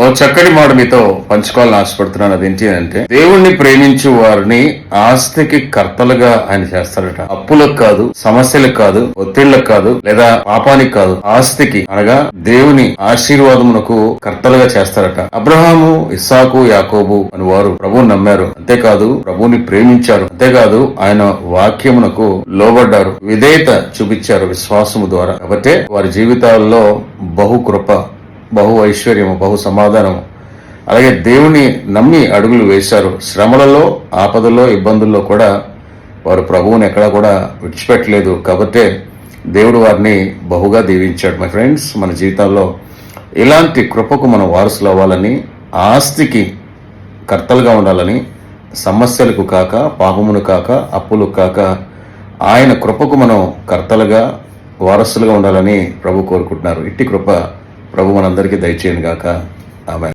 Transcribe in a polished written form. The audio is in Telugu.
ఓ చక్కటి మాట మీతో పంచుకోవాలని ఆశపడుతున్నాను. అదేంటి అంటే, దేవుణ్ణి ప్రేమించు వారిని ఆస్తికి కర్తలుగా ఆయన చేస్తాడట. అప్పులకు కాదు, సమస్యలకు కాదు, ఒత్తిళ్లకు కాదు, లేదా పాపానికి కాదు, ఆస్తికి అనగా దేవుని ఆశీర్వాదమునకు కర్తలుగా చేస్తారట. అబ్రహాము, ఇస్సాకు, యాకోబు అని వారు ప్రభువుని నమ్మారు. అంతేకాదు ప్రభువుని ప్రేమించారు. అంతేకాదు ఆయన వాక్యమునకు లోబడ్డారు, విధేయత చూపించారు విశ్వాసము ద్వారా. కాబట్టి వారి జీవితాల్లో బహు కృప, బహు ఐశ్వర్యము, బహు సమాధానము, అలాగే దేవుని నమ్మి అడుగులు వేశారు. శ్రమలలో, ఆపదల్లో, ఇబ్బందుల్లో కూడా వారు ప్రభువుని ఎక్కడా కూడా విడిచిపెట్టలేదు. కాబట్టే దేవుడు వారిని బహుగా దీవించాడు. మై ఫ్రెండ్స్, మన జీవితాల్లో ఇలాంటి కృపకు మనం వారసులు అవ్వాలని, ఆస్తికి కర్తలుగా ఉండాలని, సమస్యలకు కాక, పాపమును కాక, అప్పులు కాక, ఆయన కృపకు మనం కర్తలుగా, వారసులుగా ఉండాలని ప్రభు కోరుకుంటున్నారు. ఇట్టి కృప ప్రభు మనందరికీ దయచేయను గాక. ఆమేన్.